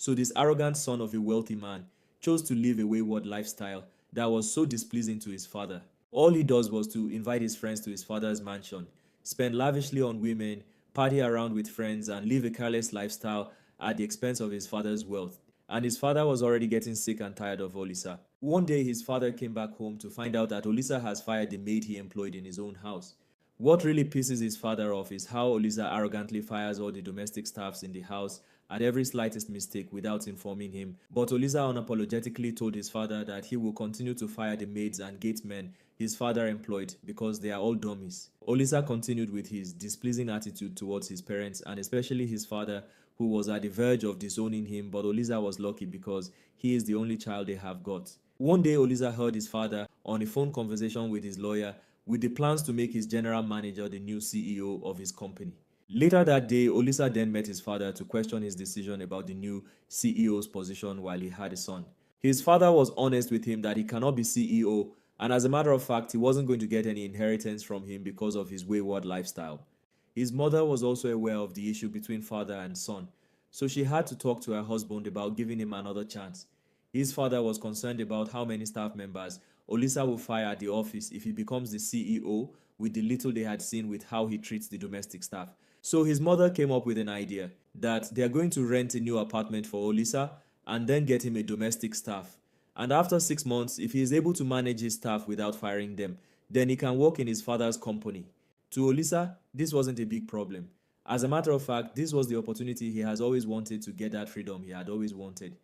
So this arrogant son of a wealthy man chose to live a wayward lifestyle that was so displeasing to his father. All he does was to invite his friends to his father's mansion, spend lavishly on women, party around with friends, and live a careless lifestyle at the expense of his father's wealth. And his father was already getting sick and tired of Olisa. One day, his father came back home to find out that Olisa has fired the maid he employed in his own house. What really pisses his father off is how Olisa arrogantly fires all the domestic staffs in the house at every slightest mistake without informing him. But Olisa unapologetically told his father that he will continue to fire the maids and gatemen his father employed because they are all dummies. Olisa continued with his displeasing attitude towards his parents and especially his father, who was at the verge of disowning him, but Olisa was lucky because he is the only child they have got. One day, Olisa heard his father on a phone conversation with his lawyer with the plans to make his general manager the new CEO of his company. Later that day, Olisa then met his father to question his decision about the new CEO's position while he had a son. His father was honest with him that he cannot be CEO, and as a matter of fact, he wasn't going to get any inheritance from him because of his wayward lifestyle. His mother was also aware of the issue between father and son, so she had to talk to her husband about giving him another chance. His father was concerned about how many staff members Olisa will fire at the office if he becomes the CEO with the little they had seen with how he treats the domestic staff. So his mother came up with an idea that they are going to rent a new apartment for Olisa and then get him a domestic staff. And after 6 months, if he is able to manage his staff without firing them, then he can work in his father's company. To Olisa, this wasn't a big problem. As a matter of fact, this was the opportunity he has always wanted to get that freedom he had always wanted.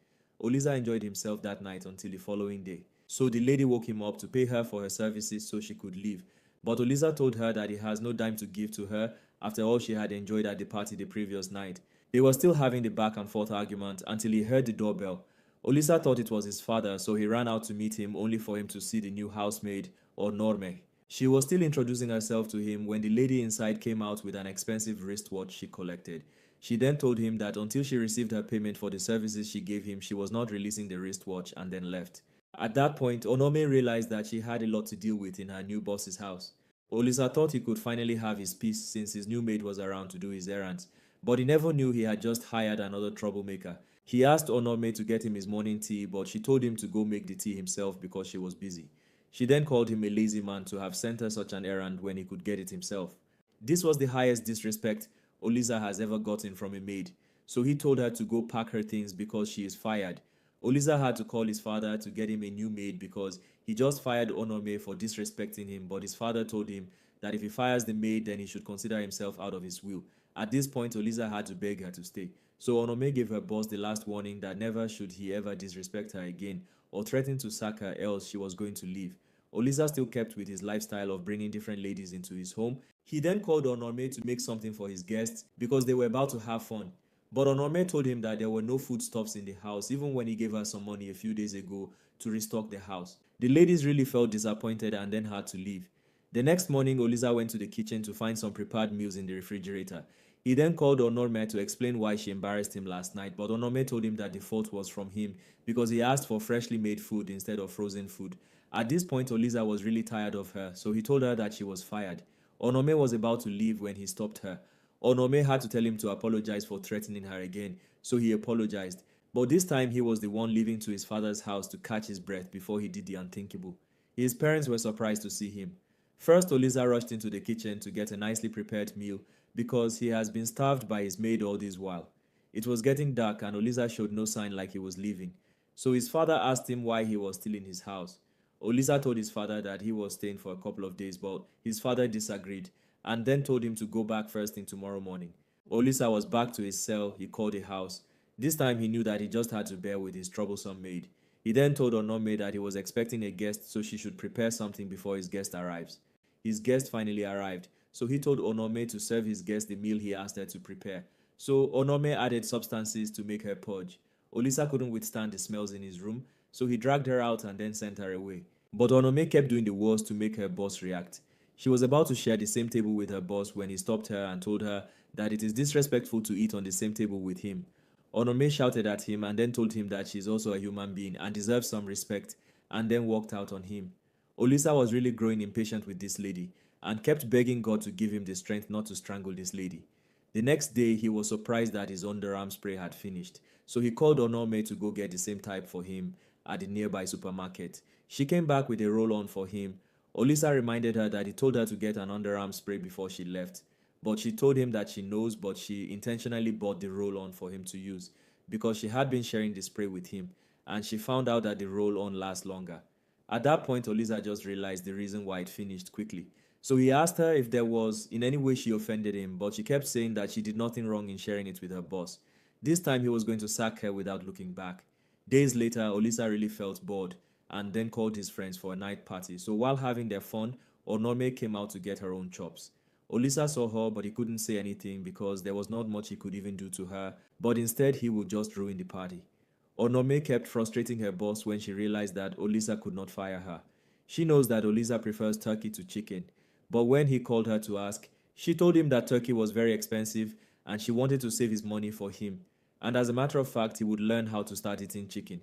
Olisa enjoyed himself that night until the following day. So the lady woke him up to pay her for her services so she could leave. But Olisa told her that he has no dime to give to her after all she had enjoyed at the party the previous night. They were still having the back and forth argument until he heard the doorbell. Olisa thought it was his father, so he ran out to meet him only for him to see the new housemaid, or Norme. She was still introducing herself to him when the lady inside came out with an expensive wristwatch she collected. She then told him that until she received her payment for the services she gave him, she was not releasing the wristwatch and then left. At that point, Onome realized that she had a lot to deal with in her new boss's house. Olisa thought he could finally have his peace since his new maid was around to do his errands, but he never knew he had just hired another troublemaker. He asked Onome to get him his morning tea, but she told him to go make the tea himself because she was busy. She then called him a lazy man to have sent her such an errand when he could get it himself. This was the highest disrespect Olisa has ever gotten from a maid, so he told her to go pack her things because she is fired. Olisa had to call his father to get him a new maid because he just fired Onome for disrespecting him, but his father told him that if he fires the maid, then he should consider himself out of his will. At this point, Olisa had to beg her to stay. So Onome gave her boss the last warning that never should he ever disrespect her again or threaten to sack her, else she was going to leave. Olisa still kept with his lifestyle of bringing different ladies into his home. He then called Onome to make something for his guests because they were about to have fun. But Onome told him that there were no foodstuffs in the house even when he gave her some money a few days ago to restock the house. The ladies really felt disappointed and then had to leave. The next morning, Olisa went to the kitchen to find some prepared meals in the refrigerator. He then called Onome to explain why she embarrassed him last night, but Onome told him that the fault was from him because he asked for freshly made food instead of frozen food. At this point, Olisa was really tired of her, so he told her that she was fired. Onome was about to leave when he stopped her. Onome had to tell him to apologize for threatening her again, so he apologized. But this time he was the one leaving to his father's house to catch his breath before he did the unthinkable. His parents were surprised to see him. First, Olisa rushed into the kitchen to get a nicely prepared meal because he has been starved by his maid all this while. It was getting dark and Olisa showed no sign like he was leaving. So his father asked him why he was still in his house. Olisa told his father that he was staying for a couple of days, but his father disagreed and then told him to go back first thing tomorrow morning. Olisa was back to his cell he called a house. This time he knew that he just had to bear with his troublesome maid. He then told Onome that he was expecting a guest, so she should prepare something before his guest arrives. His guest finally arrived, so he told Onome to serve his guest the meal he asked her to prepare. So Onome added substances to make her purge. Olisa couldn't withstand the smells in his room, so he dragged her out and then sent her away. But Onome kept doing the worst to make her boss react. She was about to share the same table with her boss when he stopped her and told her that it is disrespectful to eat on the same table with him. Onome shouted at him and then told him that she is also a human being and deserves some respect, and then walked out on him. Olisa was really growing impatient with this lady and kept begging God to give him the strength not to strangle this lady. The next day, he was surprised that his underarm spray had finished, so he called Onome to go get the same type for him at the nearby supermarket. She came back with a roll-on for him. Olisa reminded her that he told her to get an underarm spray before she left, but she told him that she knows, but she intentionally bought the roll-on for him to use because she had been sharing the spray with him, and she found out that the roll-on lasts longer. At that point, Olisa just realized the reason why it finished quickly. So he asked her if there was in any way she offended him, but she kept saying that she did nothing wrong in sharing it with her boss. This time he was going to sack her without looking back. Days later, Olisa really felt bored and then called his friends for a night party. So while having their fun, Onome came out to get her own chops. Olisa saw her, but he couldn't say anything because there was not much he could even do to her, but instead he would just ruin the party. Onome kept frustrating her boss when she realized that Olisa could not fire her. She knows that Olisa prefers turkey to chicken, but when he called her to ask, she told him that turkey was very expensive and she wanted to save his money for him. And as a matter of fact, he would learn how to start eating chicken.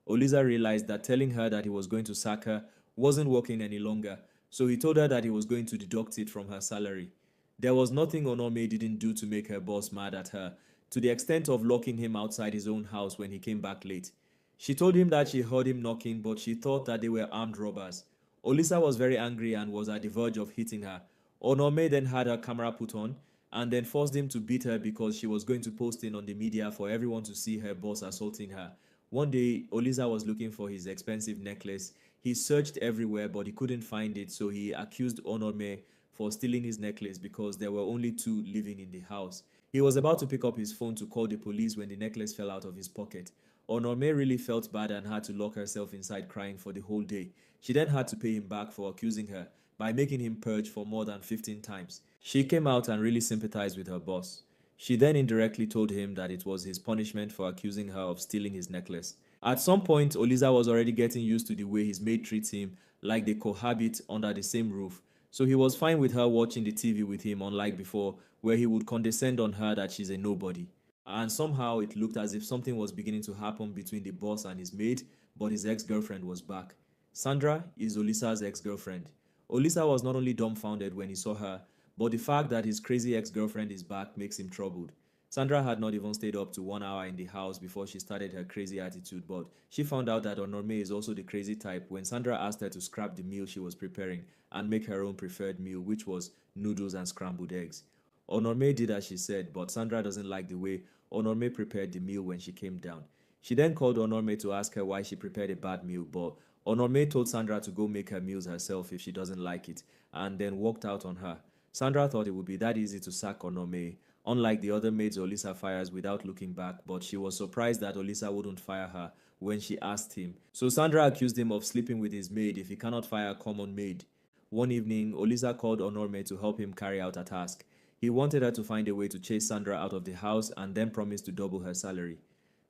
Olisa realized that telling her that he was going to sack her wasn't working any longer, so he told her that he was going to deduct it from her salary. There was nothing Onome didn't do to make her boss mad at her, to the extent of locking him outside his own house when he came back late. She told him that she heard him knocking, but she thought that they were armed robbers. Olisa was very angry and was at the verge of hitting her. Onome then had her camera put on and then forced him to beat her because she was going to post it on the media for everyone to see her boss assaulting her. One day, Olisa was looking for his expensive necklace. He searched everywhere, but he couldn't find it, so he accused Onome for stealing his necklace because there were only two living in the house. He was about to pick up his phone to call the police when the necklace fell out of his pocket. Onome really felt bad and had to lock herself inside crying for the whole day. She then had to pay him back for accusing her by making him purge for more than 15 times. She came out and really sympathized with her boss. She then indirectly told him that it was his punishment for accusing her of stealing his necklace. At some point, Olisa was already getting used to the way his maid treats him, like they cohabit under the same roof. So he was fine with her watching the TV with him, unlike before, where he would condescend on her that she's a nobody. And somehow it looked as if something was beginning to happen between the boss and his maid, but his ex-girlfriend was back. Sandra is Olisa's ex-girlfriend. Olisa was not only dumbfounded when he saw her, but the fact that his crazy ex-girlfriend is back makes him troubled. Sandra had not even stayed up to 1 hour in the house before she started her crazy attitude, but she found out that Onorme is also the crazy type when Sandra asked her to scrap the meal she was preparing and make her own preferred meal, which was noodles and scrambled eggs. Onorme did as she said, but Sandra doesn't like the way Onorme prepared the meal when she came down. She then called Onorme to ask her why she prepared a bad meal, but Onorme told Sandra to go make her meals herself if she doesn't like it, and then walked out on her. Sandra thought it would be that easy to sack Onorme, unlike the other maids Olisa fires without looking back, but she was surprised that Olisa wouldn't fire her when she asked him. So Sandra accused him of sleeping with his maid if he cannot fire a common maid. One evening, Olisa called Onorme to help him carry out a task. He wanted her to find a way to chase Sandra out of the house and then promised to double her salary.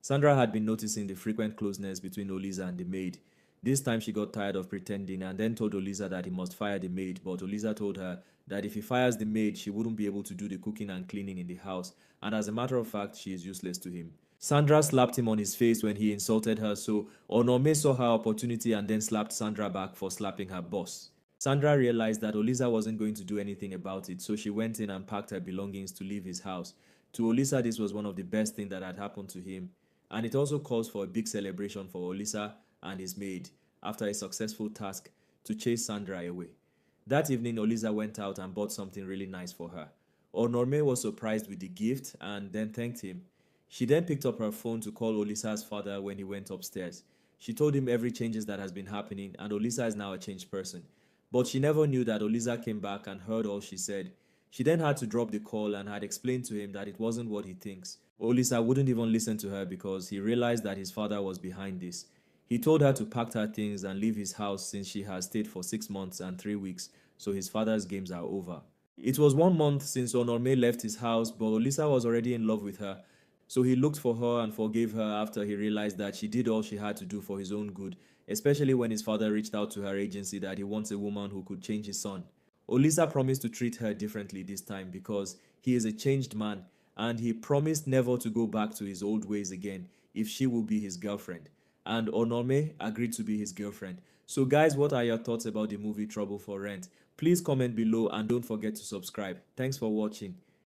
Sandra had been noticing the frequent closeness between Olisa and the maid. This time she got tired of pretending and then told Olisa that he must fire the maid, but Olisa told her that if he fires the maid, she wouldn't be able to do the cooking and cleaning in the house, and as a matter of fact, she is useless to him. Sandra slapped him on his face when he insulted her, so Onome saw her opportunity and then slapped Sandra back for slapping her boss. Sandra realized that Olisa wasn't going to do anything about it, so she went in and packed her belongings to leave his house. To Olisa, this was one of the best things that had happened to him, and it also calls for a big celebration for Olisa and his maid after a successful task to chase Sandra away. That evening, Olisa went out and bought something really nice for her. Onorme was surprised with the gift and then thanked him. She then picked up her phone to call Olisa's father when he went upstairs. She told him every changes that has been happening and Olisa is now a changed person. But she never knew that Olisa came back and heard all she said. She then had to drop the call and had explained to him that it wasn't what he thinks. Olisa wouldn't even listen to her because he realized that his father was behind this. He told her to pack her things and leave his house since she has stayed for 6 months and 3 weeks, so his father's games are over. It was 1 month since Onorme left his house, but Olisa was already in love with her, so he looked for her and forgave her after he realized that she did all she had to do for his own good, especially when his father reached out to her agency that he wants a woman who could change his son. Olisa promised to treat her differently this time because he is a changed man and he promised never to go back to his old ways again if she will be his girlfriend. And Onome agreed to be his girlfriend. So guys, what are your thoughts about the movie Trouble for Rent? Please comment below and don't forget to subscribe. Thanks for watching.